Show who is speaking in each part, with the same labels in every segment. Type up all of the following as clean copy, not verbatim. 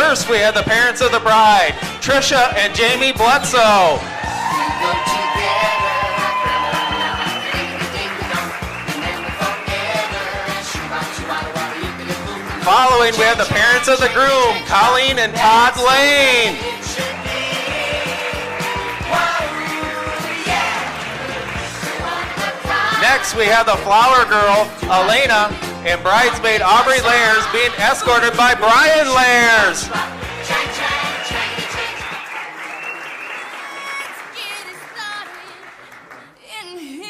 Speaker 1: First, we have the parents of the bride, Trisha and Jamie Bledsoe. Following, we have the parents of the groom, Colleen and Todd Lane. Next, we have the flower girl, Elena, and bridesmaid Aubrey Layers being escorted by Brian Layers.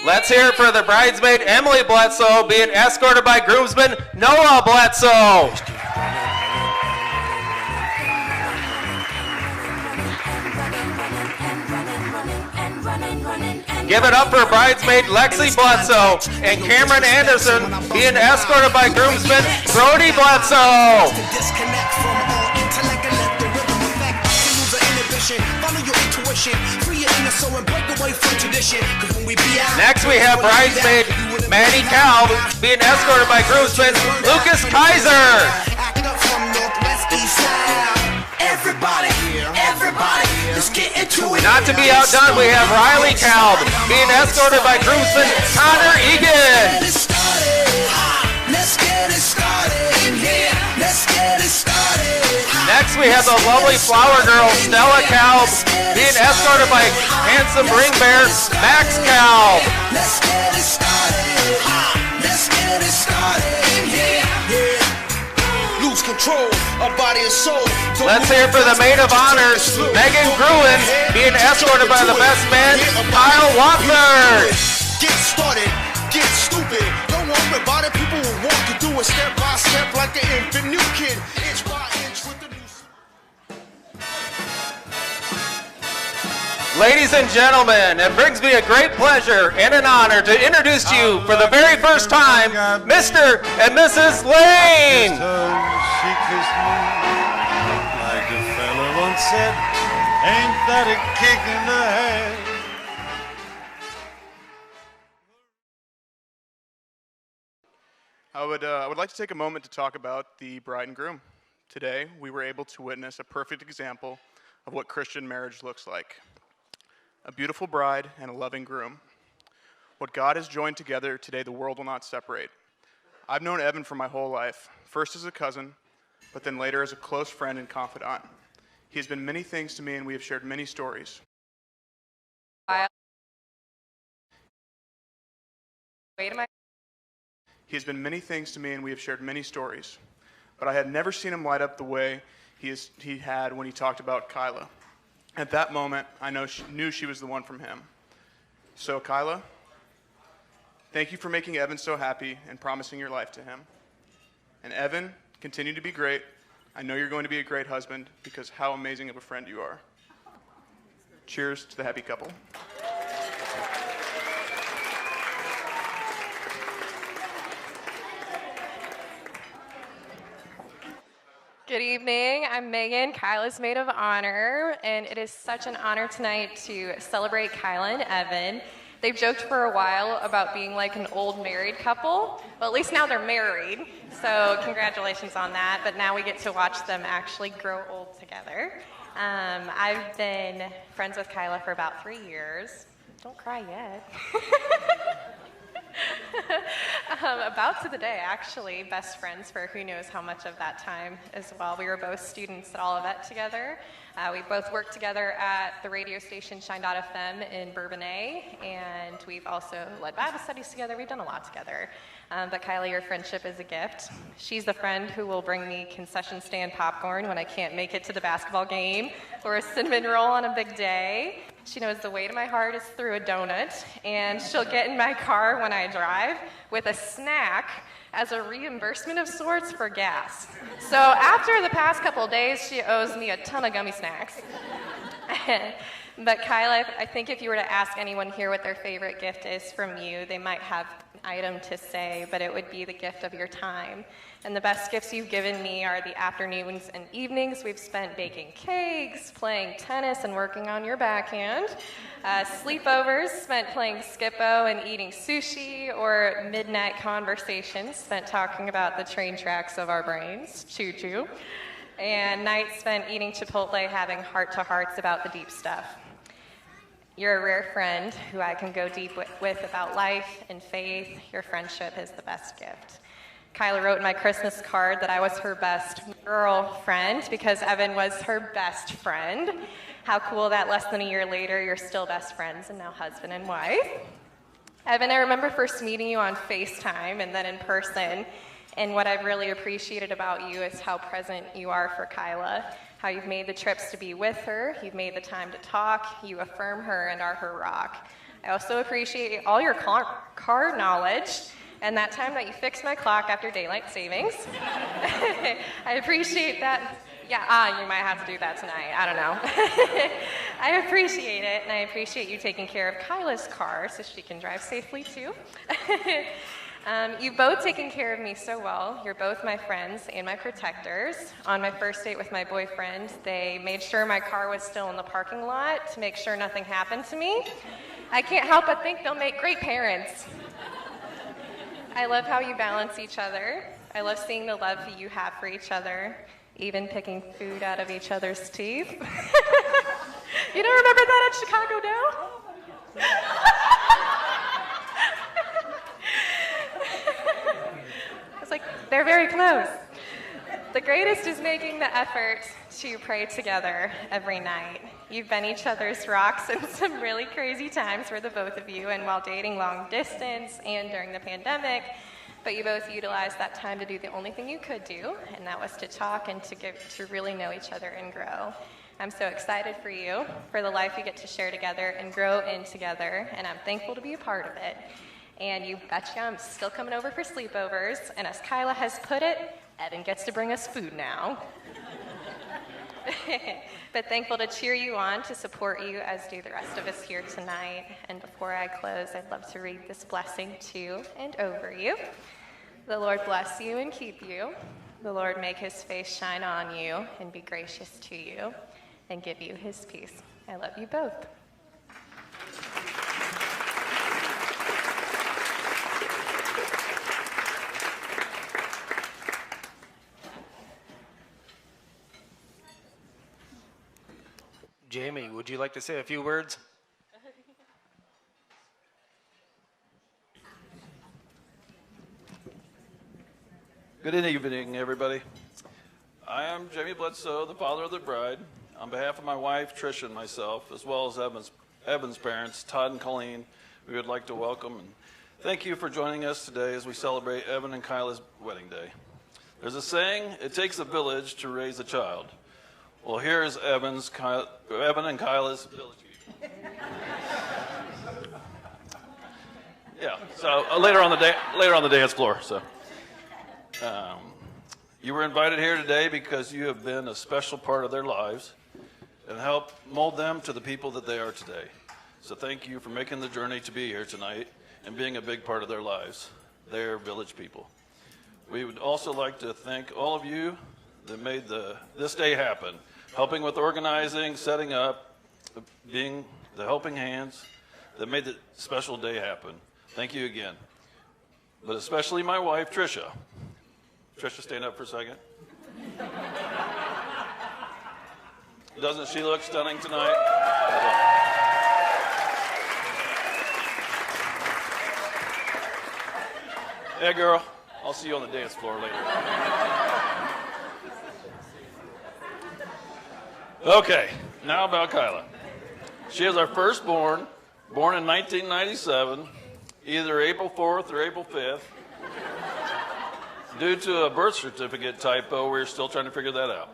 Speaker 1: Let's hear it for the bridesmaid Emily Bledsoe being escorted by groomsman Noah Bledsoe. Give it up for bridesmaid Lexi Bledsoe and Cameron Anderson being escorted by groomsman Brody Bledsoe. Next we have bridesmaid Maddie Calv being escorted by groomsman Lucas Kaiser. Everybody, let's get into it. Not to be outdone, we have Riley Calv being escorted by groomsman Connor Egan. Let's get it started in here. Let's get it started. Next, we have the lovely flower girl Stella Calv being escorted by handsome ring bearer Max Calv. Let's get it started. Let's get it started in here. Lose control of body and soul. Let's hear for the maid of honors, Megan Gruen, being escorted by the best man, Kyle Watford. Get started, get stupid. Don't worry about it. People will walk you through it step by step like an infant new kid. Inch by inch with the new. Ladies and gentlemen, it brings me a great pleasure and an honor to introduce to you for the very first time, Mr. and Mrs. Lane.
Speaker 2: She kissed me like a fella once said, ain't that a kick in the head?
Speaker 3: I would like to take a moment to talk about the bride and groom. Today, we were able to witness a perfect example of what Christian marriage looks like. A beautiful bride and a loving groom. What God has joined together, today the world will not separate. I've known Evan for my whole life, first as a cousin, but then later as a close friend and confidant. He has been many things to me, and we have shared many stories. He has been many things to me, and we have shared many stories. But I had never seen him light up the way he had when he talked about Kyla. At that moment, I knew she was the one from him. So, Kyla, thank you for making Evan so happy and promising your life to him. And Evan, continue to be great. I know you're going to be a great husband because how amazing of a friend you are. Cheers to the happy couple.
Speaker 4: Good evening, I'm Megan, Kyla's maid of honor, and it is such an honor tonight to celebrate Kyla and Evan. They've joked for a while about being like an old married couple. Well, at least now they're married, so congratulations on that, but now we get to watch them actually grow old together. I've been friends with Kyla for about 3 years. Don't cry yet. About to the day, actually, best friends for who knows how much of that time as well. We were both students at Olivet together. We both worked together at the radio station Shine.fm in Bourbonnais, and we've also led Bible studies together. We've done a lot together. But Kyla, your friendship is a gift. She's the friend who will bring me concession stand popcorn when I can't make it to the basketball game, or a cinnamon roll on a big day. She knows the way to my heart is through a donut, and she'll get in my car when I drive with a snack as a reimbursement of sorts for gas. So after the past couple of days, she owes me a ton of gummy snacks. But Kyla, I think if you were to ask anyone here what their favorite gift is from you, they might have an item to say, but it would be the gift of your time. And the best gifts you've given me are the afternoons and evenings we've spent baking cakes, playing tennis and working on your backhand, sleepovers spent playing Skippo and eating sushi, or midnight conversations spent talking about the train tracks of our brains, choo-choo. and nights spent eating Chipotle, having heart-to-hearts about the deep stuff. You're a rare friend who I can go deep with about life and faith. Your friendship is the best gift. Kyla wrote in my Christmas card that I was her best girlfriend because Evan was her best friend. How cool that less than a year later, you're still best friends and now husband and wife. Evan, I remember first meeting you on FaceTime and then in person, and what I've really appreciated about you is how present you are for Kyla, how you've made the trips to be with her, you've made the time to talk, you affirm her and are her rock. I also appreciate all your car knowledge, and that time that you fixed my clock after daylight savings. I appreciate that. Yeah, you might have to do that tonight. I don't know. I appreciate it, and I appreciate you taking care of Kyla's car so she can drive safely too. You've both taken care of me so well. You're both my friends and my protectors. On my first date with my boyfriend, they made sure my car was still in the parking lot to make sure nothing happened to me. I can't help but think they'll make great parents. I love how you balance each other. I love seeing the love that you have for each other, even picking food out of each other's teeth. You don't remember that at Chicago Now? It's like, they're very close. The greatest is making the effort to pray together every night. You've been each other's rocks in some really crazy times for the both of you, and while dating long distance and during the pandemic, but you both utilized that time to do the only thing you could do, and that was to talk and to really know each other and grow. I'm so excited for you, for the life you get to share together and grow in together, and I'm thankful to be a part of it. And you betcha I'm still coming over for sleepovers, and as Kyla has put it, Evan gets to bring us food now. But thankful to cheer you on, to support you, as do the rest of us here tonight. And before I close, I'd love to read this blessing to and over you. The Lord bless you and keep you. The Lord make his face shine on you and be gracious to you and give you his peace. I love you both.
Speaker 1: Jamie, would you like to say a few words?
Speaker 5: Good evening, everybody. I am Jamie Bledsoe, the father of the bride. On behalf of my wife, Tricia, and myself, as well as Evan's parents, Todd and Colleen, we would like to welcome and thank you for joining us today as we celebrate Evan and Kyla's wedding day. There's a saying, it takes a village to raise a child. Well, here's Evan and Kyla's village people. Yeah, so later on the dance floor. So, you were invited here today because you have been a special part of their lives and helped mold them to the people that they are today. So thank you for making the journey to be here tonight and being a big part of their lives. They're village people. We would also like to thank all of you that made this day happen, helping with organizing, setting up, being the helping hands that made the special day happen. Thank you again. But especially my wife, Tricia. Tricia, stand up for a second. Doesn't she look stunning tonight? Yeah, girl. I'll see you on the dance floor later. Okay, now about Kyla. She is our firstborn, born in 1997, either April 4th or April 5th. Due to a birth certificate typo, we're still trying to figure that out.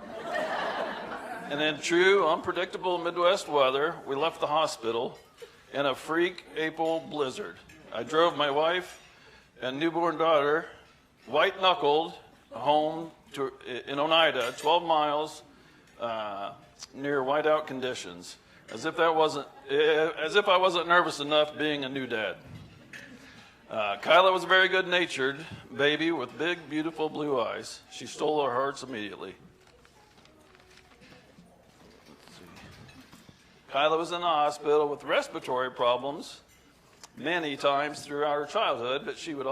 Speaker 5: And in true, unpredictable Midwest weather, we left the hospital in a freak April blizzard. I drove my wife and newborn daughter, white-knuckled, home in Oneida, 12 miles, near whiteout conditions, as if I wasn't nervous enough being a new dad. Kyla was a very good-natured baby with big, beautiful blue eyes. She stole our hearts immediately. Kyla was in the hospital with respiratory problems many times throughout her childhood, but she was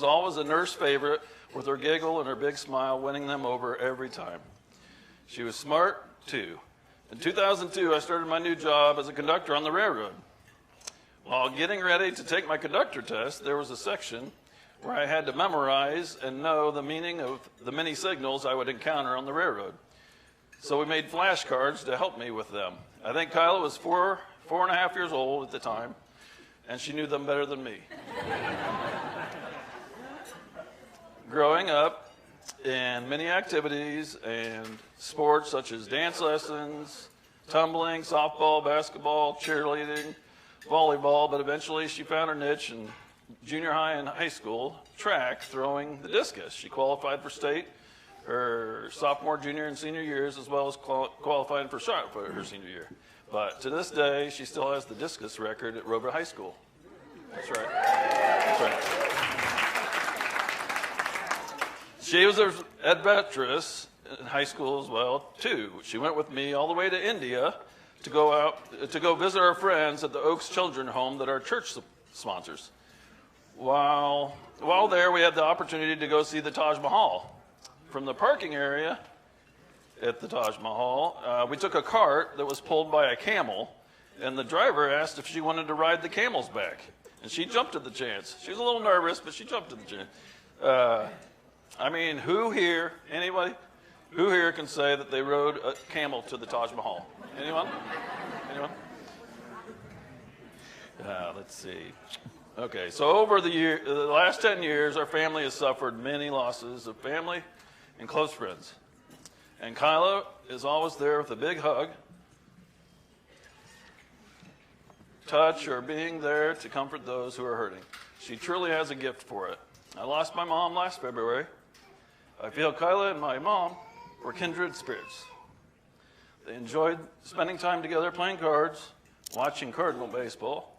Speaker 5: always a nurse favorite with her giggle and her big smile winning them over every time. She was smart, too. In 2002, I started my new job as a conductor on the railroad. While getting ready to take my conductor test, there was a section where I had to memorize and know the meaning of the many signals I would encounter on the railroad. So we made flashcards to help me with them. I think Kyla was four and a half years old at the time, and she knew them better than me. Growing up in many activities and sports such as dance lessons, tumbling, softball, basketball, cheerleading, volleyball, but eventually she found her niche in junior high and high school track, throwing the discus. She qualified for state her sophomore, junior, and senior years, as well as qualifying for shot for her senior year. But to this day, she still has the discus record at Robert High School. That's right. That's right. She was an adventurous in high school as well, too. She went with me all the way to India to go visit our friends at the Oaks Children's Home that our church sponsors. While there, we had the opportunity to go see the Taj Mahal. From the parking area at the Taj Mahal, we took a cart that was pulled by a camel, and the driver asked if she wanted to ride the camel's back. And she jumped at the chance. She was a little nervous, but she jumped at the chance. I mean, who here can say that they rode a camel to the Taj Mahal? Anyone? Anyone? Let's see. Okay, so over the last 10 years, our family has suffered many losses of family and close friends. And Kyla is always there with a big hug, touch, or being there to comfort those who are hurting. She truly has a gift for it. I lost my mom last February. I feel Kyla and my mom were kindred spirits. They enjoyed spending time together playing cards, watching Cardinal baseball,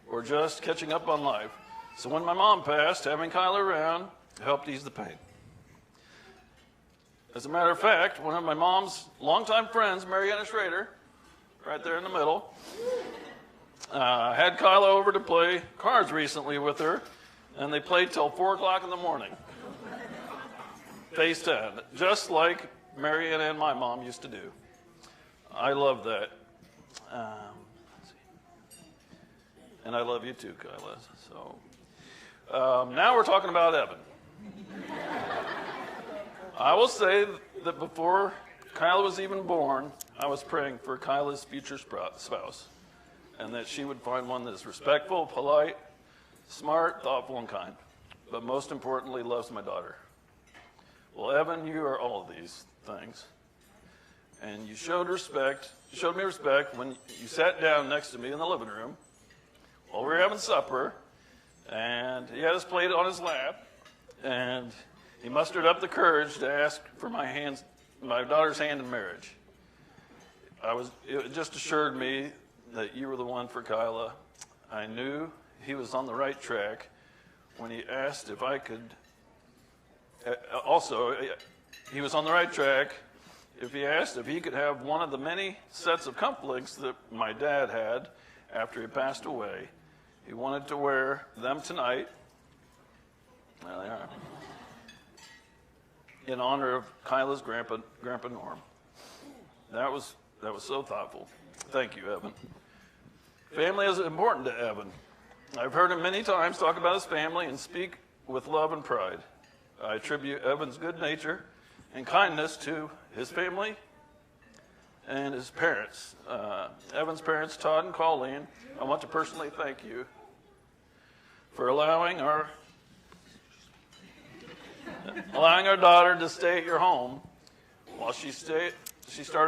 Speaker 5: or just catching up on life. So when my mom passed, having Kyla around helped ease the pain. As a matter of fact, one of my mom's longtime friends, Mariana Schrader, right there in the middle, had Kyla over to play cards recently with her, and they played till 4 o'clock in the morning. Face 10, just like Mariana and my mom used to do. I love that. Let's see. And I love you too, Kyla. So now we're talking about Evan. I will say that before Kyla was even born, I was praying for Kyla's future spouse, and that she would find one that is respectful, polite, smart, thoughtful, and kind, but most importantly, loves my daughter. Well, Evan, you are all of these things, and you showed me respect when you sat down next to me in the living room while we were having supper, and he had his plate on his lap, and he mustered up the courage to ask for my daughter's hand in marriage. It just assured me that you were the one for Kyla. I knew he was on the right track when he asked if I could. Also, he was on the right track if he asked if he could have one of the many sets of cufflinks that my dad had after he passed away. He wanted to wear them tonight. There they are. In honor of Kyla's grandpa Norm. That was so thoughtful. Thank you, Evan. Family is important to Evan. I've heard him many times talk about his family and speak with love and pride. I attribute Evan's good nature and kindness to his family and his parents. Evan's parents, Todd and Colleen, I want to personally thank you for allowing our daughter to stay at your home while she started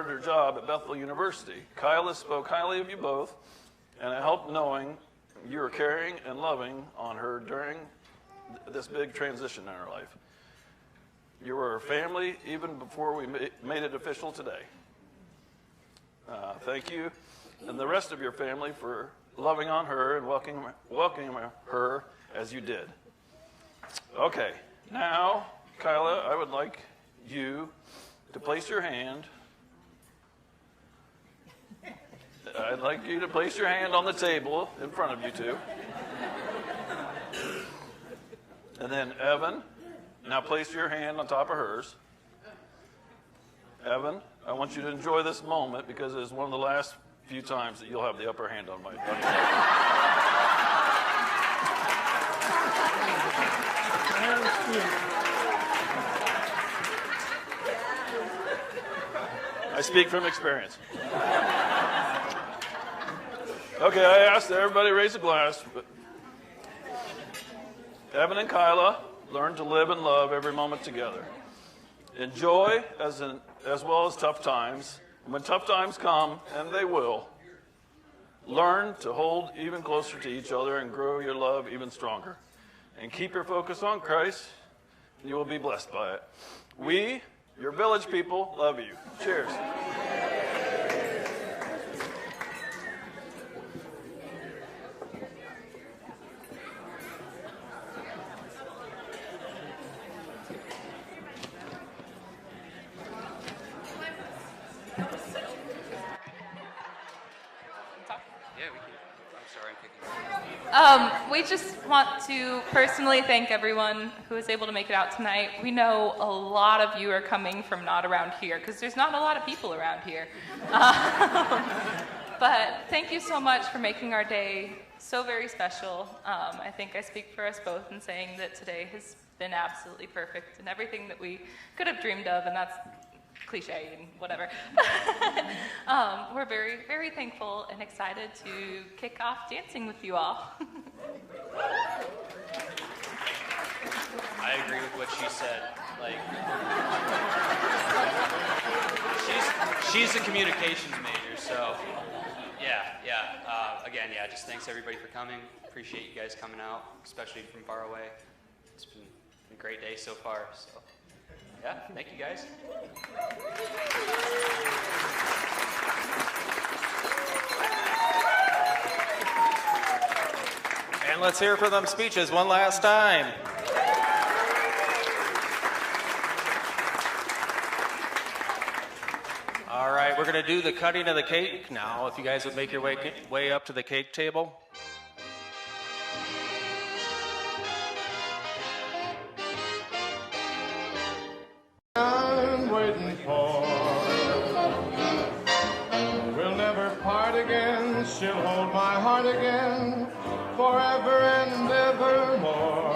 Speaker 5: her job at Bethel University. Kyla spoke highly of you both, and it helped knowing you were caring and loving on her during this big transition in her life. You were her family even before we made it official today. Thank you, and the rest of your family, for loving on her and welcoming her as you did. Okay. Now, Kyla, I would like you to place your hand. I'd like you to place your hand on the table in front of you two. And then Evan, Now place your hand on top of hers. Evan, I want you to enjoy this moment because it is one of the last few times that you'll have the upper hand on my neck. I speak from experience. Okay, I asked everybody to raise a glass. But Evan and Kyla learn to live and love every moment together. Enjoy as well as tough times. And when tough times come, and they will, learn to hold even closer to each other and grow your love even stronger. And keep your focus on Christ, and you will be blessed by it. We, your village people, love you. Cheers.
Speaker 6: We just want to personally thank everyone who was able to make it out tonight. We know a lot of you are coming from not around here because there's not a lot of people around here. But thank you so much for making our day so very special. I think I speak for us both in saying that today has been absolutely perfect and everything that we could have dreamed of, and that's cliche and whatever. We're very, very thankful and excited to kick off dancing with you all.
Speaker 7: I agree with what she said. Like, she's a communications major, so yeah. Again, just thanks everybody for coming. Appreciate you guys coming out, especially from far away. It's been a great day so far. So yeah, thank you guys.
Speaker 1: And let's hear for them speeches one last time. All right, we're going to do the cutting of the cake now. If you guys would make your way up to the cake table.
Speaker 2: I'm waiting for. We'll never part again. She'll hold my heart again, forever and evermore.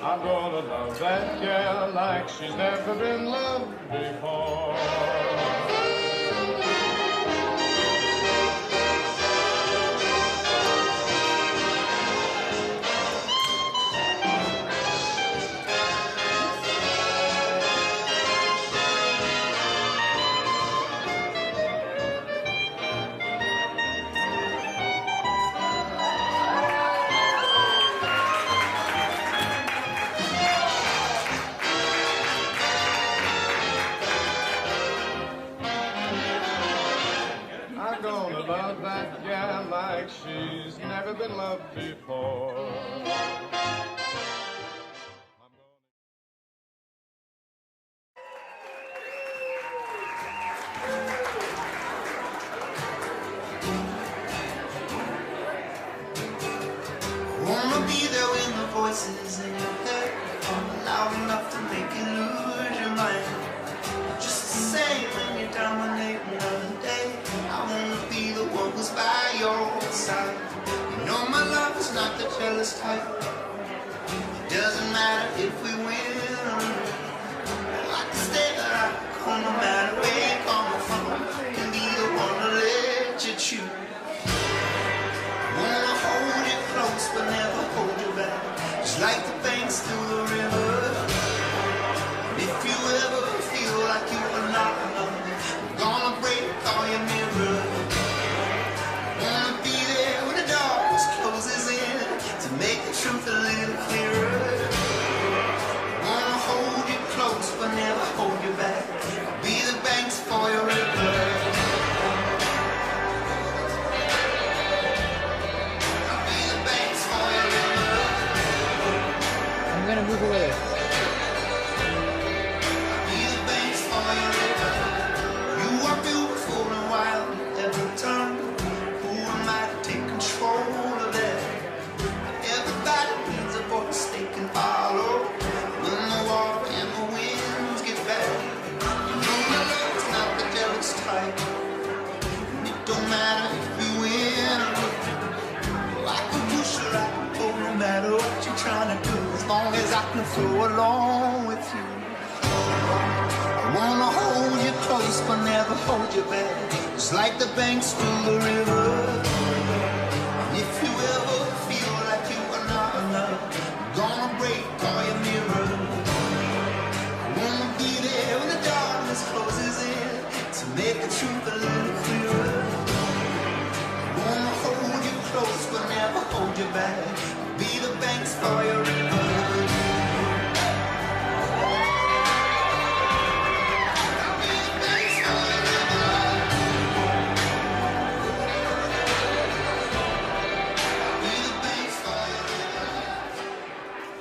Speaker 2: I'm gonna love that girl like she's never been loved before. Love that gal like she's never been loved before.
Speaker 8: Wanna be there when the voices in your head are loud enough to make you lose your mind. Just the same when you're dominating another day. I wanna be the one who's by your side. You know my love is not the jealous type. It doesn't matter if we win or lose. I can stay where I go no matter where you're coming from, and be the one to let you choose. Wanna hold you close but never hold you back, just like the banks through the river. And if you ever feel like you are not enough, I'm gonna break all your mirrors. Wanna be there when the darkness closes in, to make the truth a little clearer. close but never hold you back. It's like the banks to the river. And if you ever feel like you are not enough, gonna break all your mirrors. I wanna be there when the darkness closes in to make the truth a little clearer. I wanna hold you close but never hold you back. I'll be the banks for your river.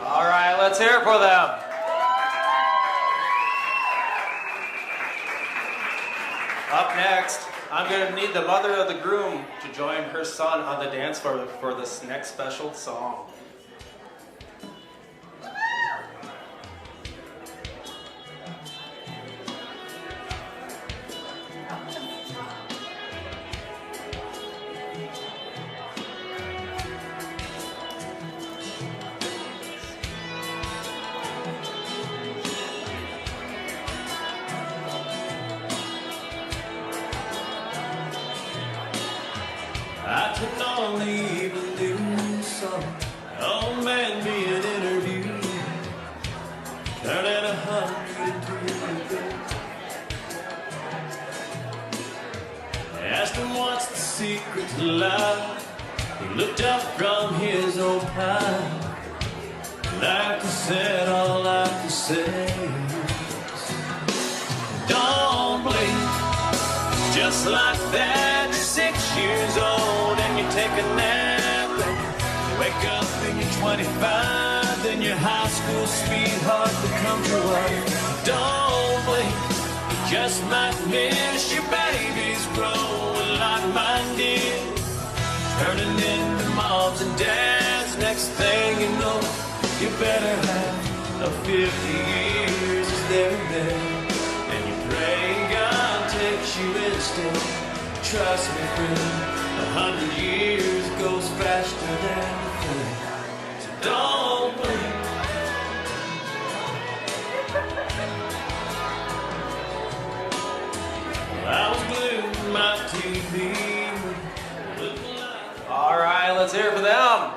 Speaker 1: All right, let's hear it for them. Up next, I'm going to need the mother of the groom to join her son on the dance floor for this next special song.
Speaker 9: I took on the evening news song, old man being interviewed, turning 100 into a good. Asked him what's the secret to life. He looked up from his old pie. Like I said, all I can say is, don't blink, just like that. 6 years old and you take a nap and you wake up and you're 25, then your high school sweetheart becomes your wife. Don't blink, you just might miss your babies growing like mine did, turning into moms and dads. Next thing you know, you better have a 50 years as their man, and you pray God takes you instead. Trust me, friend, 100 years goes faster than you think. So don't blink. I was glued to my TV.
Speaker 1: All right, let's hear it for them.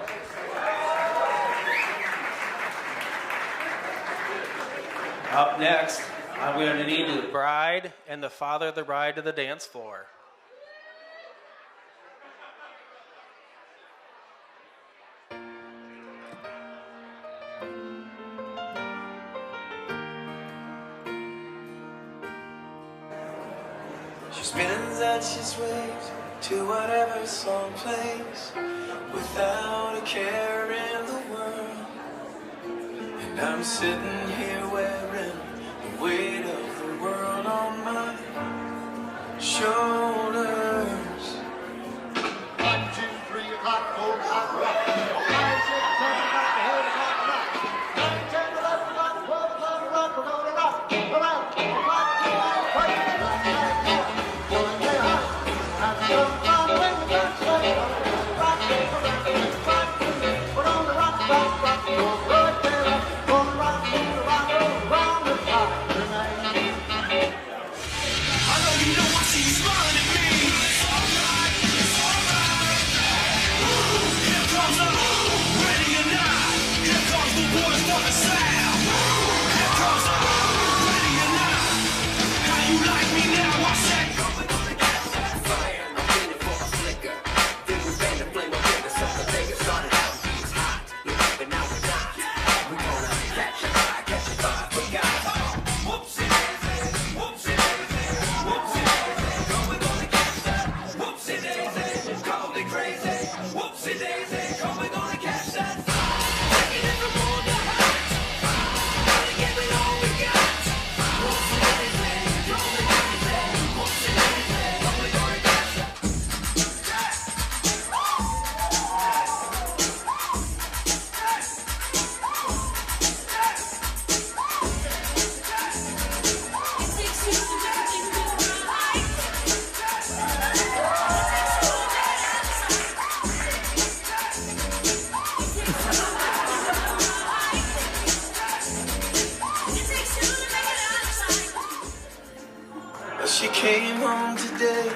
Speaker 1: Up next, I'm going to need the bride and the father of the bride to the dance floor.
Speaker 9: She spins and she sways to whatever song plays, without a care in the world. And I'm sitting here wearing the weight of the world on my shoulders.
Speaker 2: 1, 2, 3 o'clock, 4 o'clock, rock. 5, 6, 7 o'clock, 8 o'clock, rock. 9, 10, 11 o'clock, 12 o'clock, rock. We're gonna rock around the clock tonight. Wait, rock like that. Going way high. Have some fun when we got started. Rock around the clock tonight. We're gonna rock, rock, rock. We'll throw it there up. Gonna rock around the clock tonight.
Speaker 8: I know you know what she's running. She came home today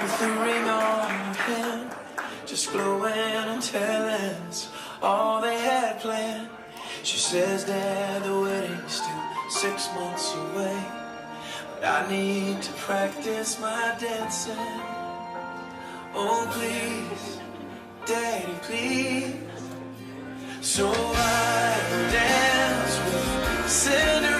Speaker 8: with a ring on her hand, just glowing and telling us all they had planned. She says that the wedding's still 6 months away, but I need to practice my dancing. Oh please, Daddy, please. So I dance with Cinderella.